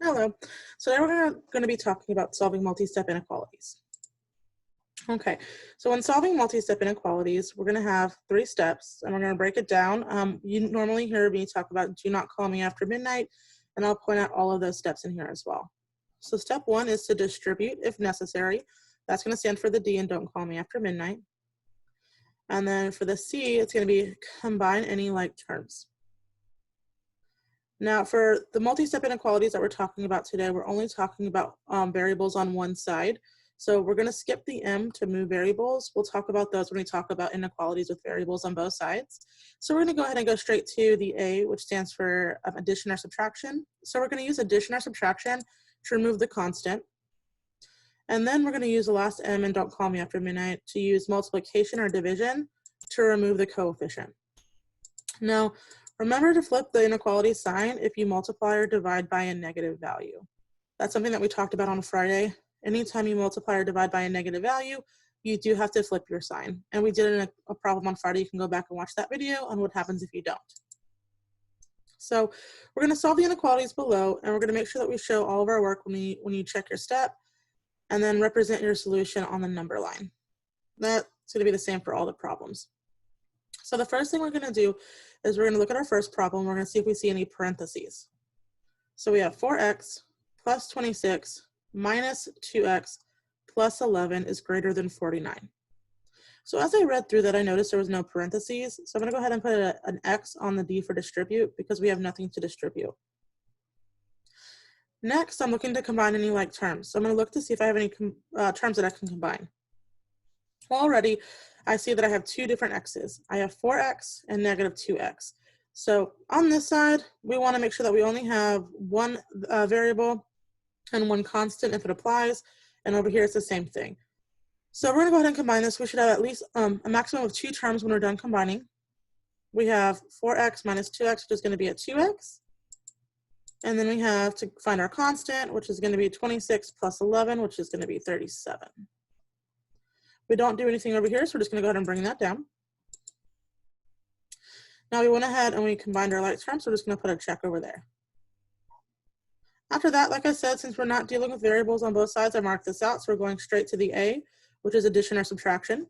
Hello. So now we're going to be talking about solving multi-step inequalities. Okay, so when solving multi-step inequalities, we're going to have 3 steps, and we're going to break it down. You normally hear me talk about do not call me after midnight, and I'll point out all of those steps in here as well. So step 1 is to distribute if necessary. That's going to stand for the D and don't call me after midnight. And then for the C, it's going to be combine any like terms. Now, for the multi-step inequalities that we're talking about today, we're only talking about variables on one side. So we're going to skip the M to move variables. We'll talk about those when we talk about inequalities with variables on both sides. So we're going to go ahead and go straight to the A, which stands for addition or subtraction. So we're going to use addition or subtraction to remove the constant. And then we're going to use the last M and don't call me after midnight to use multiplication or division to remove the coefficient. Now, remember to flip the inequality sign if you multiply or divide by a negative value. That's something that we talked about on Friday. Anytime you multiply or divide by a negative value, you do have to flip your sign. And we did a problem on Friday. You can go back and watch that video on what happens if you don't. So we're going to solve the inequalities below, and we're going to make sure that we show all of our work when you check your step, and then represent your solution on the number line. That's going to be the same for all the problems. So the first thing we're going to do is we're going to look at our first problem. We're going to see if we see any parentheses. So we have 4x plus 26 minus 2x plus 11 is greater than 49. So as I read through that, I noticed there was no parentheses. So I'm going to go ahead and put an X on the D for distribute because we have nothing to distribute. Next, I'm looking to combine any like terms. So I'm going to look to see if I have any terms that I can combine. Well, already, I see that I have 2 different x's. I have 4x and negative 2x. So on this side, we want to make sure that we only have one variable and one constant if it applies. And over here, it's the same thing. So we're going to go ahead and combine this. We should have at least a maximum of 2 terms when we're done combining. We have 4x minus 2x, which is going to be a 2x. And then we have to find our constant, which is going to be 26 plus 11, which is going to be 37. We don't do anything over here, so we're just going to go ahead and bring that down. Now we went ahead and we combined our like terms, so we're just going to put a check over there. After that, like I said, since we're not dealing with variables on both sides, I marked this out, so we're going straight to the A, which is addition or subtraction.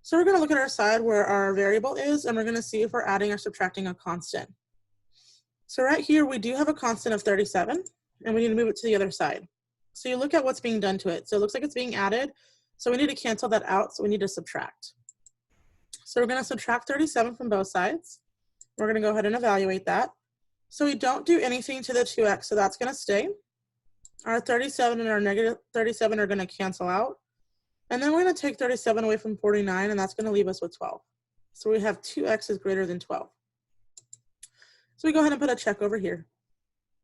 So we're going to look at our side where our variable is, and we're going to see if we're adding or subtracting a constant. So right here, we do have a constant of 37, and we need to move it to the other side. So you look at what's being done to it. So it looks like it's being added. So we need to cancel that out, so we need to subtract. So we're going to subtract 37 from both sides. We're going to go ahead and evaluate that. So we don't do anything to the 2x, so that's going to stay. Our 37 and our negative 37 are going to cancel out. And then we're going to take 37 away from 49, and that's going to leave us with 12. So we have 2x is greater than 12. So we go ahead and put a check over here.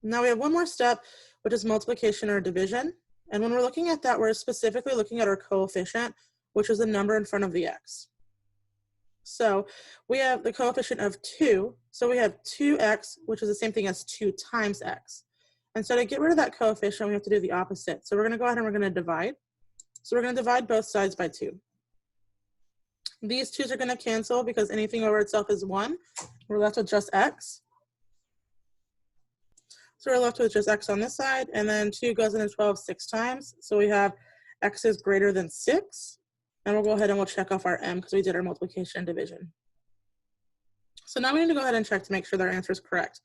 Now we have one more step, which is multiplication or division. And when we're looking at that, we're specifically looking at our coefficient, which is the number in front of the x. So we have the coefficient of 2. So we have 2x, which is the same thing as 2 times x. And so to get rid of that coefficient, we have to do the opposite. So we're going to go ahead and we're going to divide. So we're going to divide both sides by 2. These 2's are going to cancel because anything over itself is 1. We're left with just x. So we're left with just x on this side, and then 2 goes into 12 6 times. So we have x is greater than 6. And we'll go ahead and we'll check off our m because we did our multiplication and division. So now we need to go ahead and check to make sure that our answer is correct.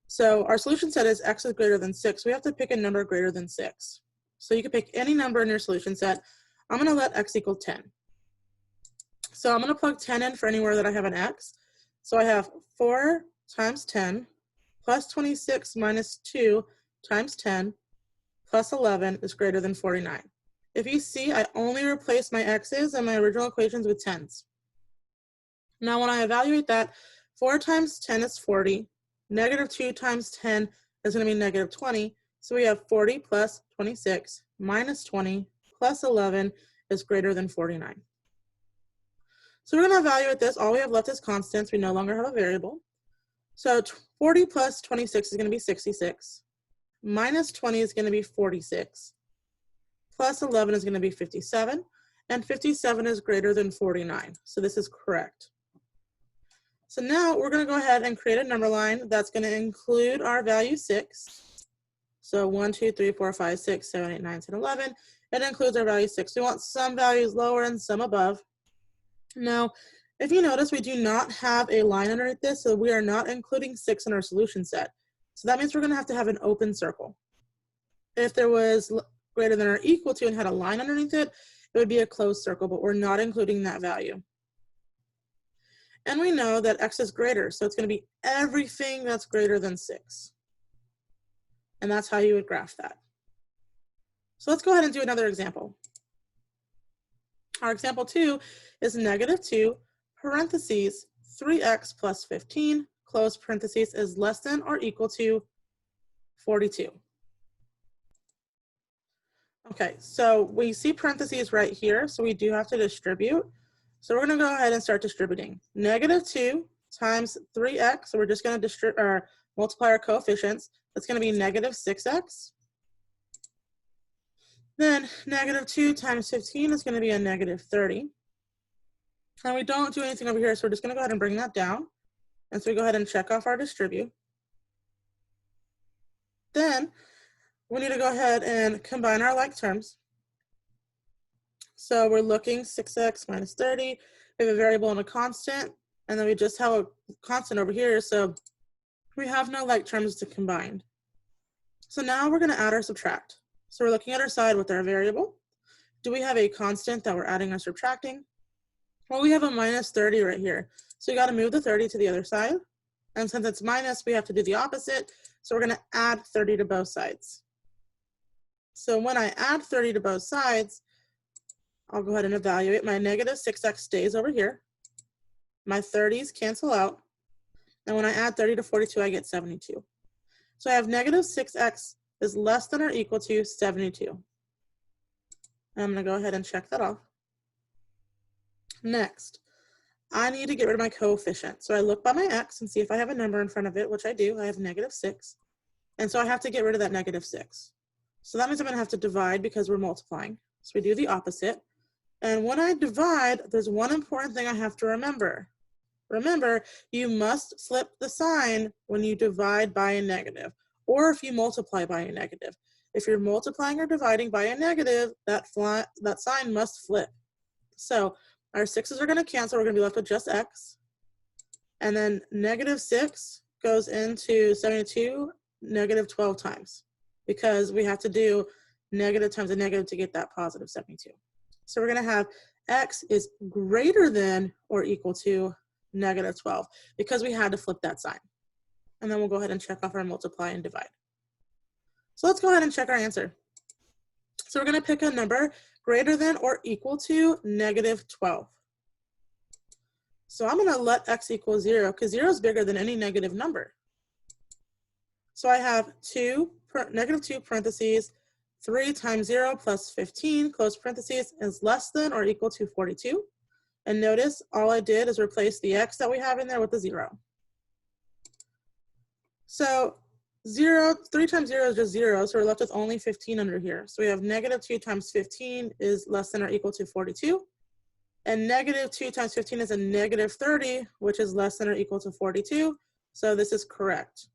So our solution set is x is greater than 6. We have to pick a number greater than 6. So you can pick any number in your solution set. I'm going to let x equal 10. So I'm going to plug 10 in for anywhere that I have an x. So I have 4 times 10 plus 26 minus 2 times 10 plus 11 is greater than 49. If you see, I only replaced my x's and my original equations with 10s. Now when I evaluate that, 4 times 10 is 40. Negative 2 times 10 is going to be negative 20. So we have 40 plus 26 minus 20 plus 11 is greater than 49. So we're going to evaluate this. All we have left is constants. We no longer have a variable. So 40 plus 26 is going to be 66. Minus 20 is going to be 46. Plus 11 is going to be 57. And 57 is greater than 49. So this is correct. So now we're going to go ahead and create a number line that's going to include our value 6. So 1, 2, 3, 4, 5, 6, 7, 8, 9, 10, 11. It includes our value 6. We want some values lower and some above. Now, if you notice, we do not have a line underneath this, so we are not including 6 in our solution set. So that means we're going to have an open circle. If there was greater than or equal to and had a line underneath it, it would be a closed circle, but we're not including that value. And we know that x is greater, so it's going to be everything that's greater than 6. And that's how you would graph that. So let's go ahead and do another example. Our example 2 is -2 parentheses 3x plus 15 close parentheses is less than or equal to 42. Okay, so we see parentheses right here, so we do have to distribute. So we're going to go ahead and start distributing. -2 times 3x, so we're just going to multiply our coefficients. That's going to be -6x. Then -2 times 15 is going to be a -30. And we don't do anything over here, so we're just going to go ahead and bring that down. And so we go ahead and check off our distribute. Then we need to go ahead and combine our like terms. So we're looking 6x minus 30. We have a variable and a constant, and then we just have a constant over here, so we have no like terms to combine. So now we're going to add or subtract. So we're looking at our side with our variable. Do we have a constant that we're adding or subtracting? Well, we have a -30 right here. So you got to move the 30 to the other side. And since it's minus, we have to do the opposite. So we're going to add 30 to both sides. So when I add 30 to both sides, I'll go ahead and evaluate. My -6x stays over here. My 30s cancel out. And when I add 30 to 42, I get 72. So I have -6x is less than or equal to 72. And I'm going to go ahead and check that off. Next, I need to get rid of my coefficient. So I look by my x and see if I have a number in front of it, which I do. I have -6. And so I have to get rid of that -6. So that means I'm going to have to divide because we're multiplying. So we do the opposite. And when I divide, there's one important thing I have to remember. Remember, you must flip the sign when you divide by a negative, or if you multiply by a negative. If you're multiplying or dividing by a negative, that sign must flip. So our 6's are going to cancel. We're going to be left with just x. And then -6 goes into 72 -12 times, because we have to do negative times a negative to get that positive 72. So we're going to have x is greater than or equal to -12, because we had to flip that sign. And then we'll go ahead and check off our multiply and divide. So let's go ahead and check our answer. So we're going to pick a number greater than or equal to -12. So I'm going to let x equal 0, because 0 is bigger than any negative number. So I have -2 parentheses 3 times 0 plus 15 close parentheses is less than or equal to 42. And notice all I did is replace the x that we have in there with a 0. So 3 times 0 is just 0, so we're left with only 15 under here. So we have -2 times 15 is less than or equal to 42. And -2 times 15 is a -30, which is less than or equal to 42. So this is correct.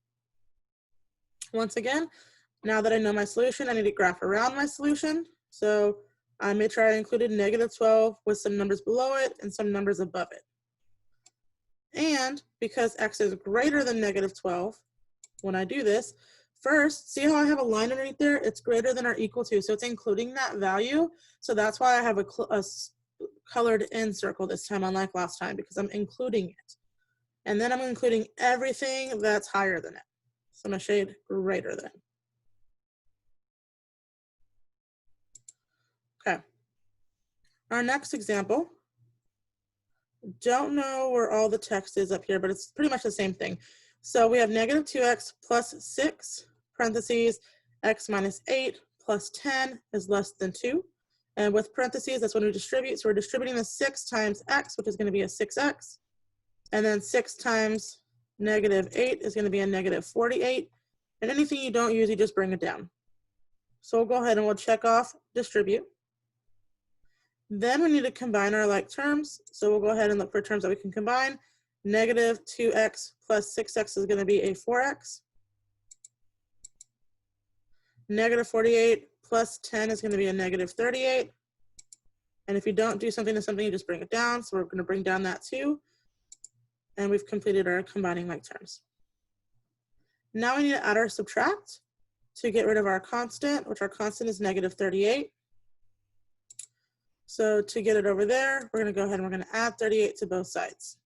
Once again, now that I know my solution, I need to graph around my solution. So I made sure I included -12 with some numbers below it and some numbers above it. And because x is greater than -12, when I do this, first, see how I have a line underneath there? It's greater than or equal to, so it's including that value. So that's why I have a colored in circle this time, unlike last time, because I'm including it. And then I'm including everything that's higher than it. So I'm going to shade greater than. Okay. Our next example. Don't know where all the text is up here, but it's pretty much the same thing. So we have -2x plus 6, parentheses, x minus 8 plus 10 is less than 2. And with parentheses, that's when we distribute. So we're distributing the 6 times x, which is going to be a 6x. And then 6 times -8 is going to be a -48. And anything you don't use, you just bring it down. So we'll go ahead and we'll check off distribute. Then we need to combine our like terms. So we'll go ahead and look for terms that we can combine. -2x plus 6x is going to be a 4x. Negative 48 plus 10 is going to be a negative 38. And if you don't do something to something, you just bring it down. So we're going to bring down that too. And we've completed our combining like terms. Now we need to add our subtract to get rid of our constant, which our constant is negative 38. So to get it over there, we're going to go ahead and we're going to add 38 to both sides.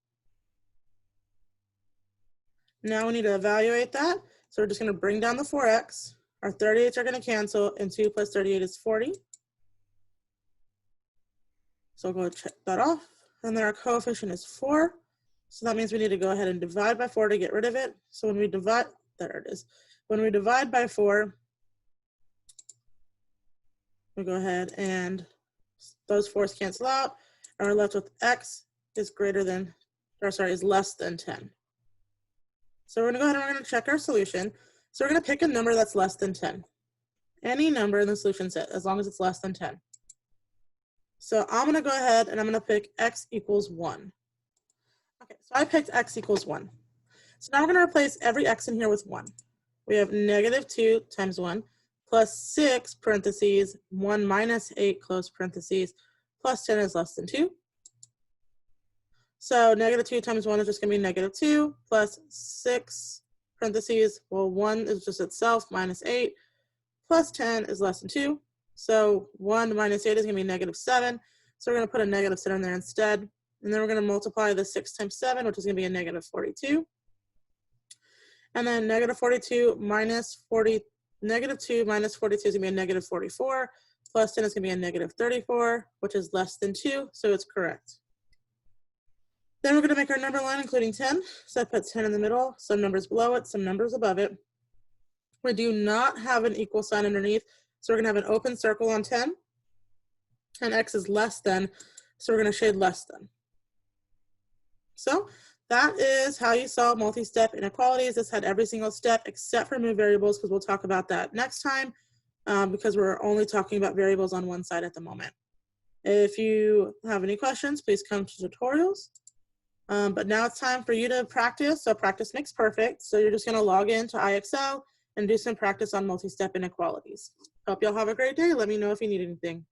Now we need to evaluate that. So we're just going to bring down the 4x. Our 38s are going to cancel, and 2 plus 38 is 40. So I'll go check that off. And then our coefficient is 4. So that means we need to go ahead and divide by 4 to get rid of it. So when we divide, there it is. When we divide by 4, we go ahead and those 4's cancel out, and we're left with x is greater than, or sorry, is less than 10. So we're gonna go ahead and we're gonna check our solution. So we're gonna pick a number that's less than 10. Any number in the solution set, as long as it's less than 10. So I'm gonna go ahead and I'm gonna pick x equals 1. Okay, so I picked x equals 1. So now we're gonna replace every x in here with 1. We have negative 2 times 1 plus 6 parentheses 1 minus 8 close parentheses plus 10 is less than 2. So negative 2 times 1 is just going to be negative 2 plus 6 parentheses. Well, 1 is just itself minus 8 plus 10 is less than 2. So 1 minus 8 is going to be negative 7. So we're going to put a negative 7 there instead. And then we're going to multiply the 6 times 7, which is going to be a negative 42. And then negative 42 minus 40, negative 2 minus 42 is going to be a negative 44. Plus 10 is going to be a negative 34, which is less than 2. So it's correct. Then we're going to make our number line, including 10. So I put 10 in the middle, some numbers below it, some numbers above it. We do not have an equal sign underneath, so we're going to have an open circle on 10. And x is less than, so we're going to shade less than. So that is how you solve multi-step inequalities. This had every single step except for move variables, because we'll talk about that next time, because we're only talking about variables on one side at the moment. If you have any questions, please come to tutorials. But now it's time for you to practice. So practice makes perfect. So you're just going to log in to IXL and do some practice on multi-step inequalities. Hope y'all have a great day. Let me know if you need anything.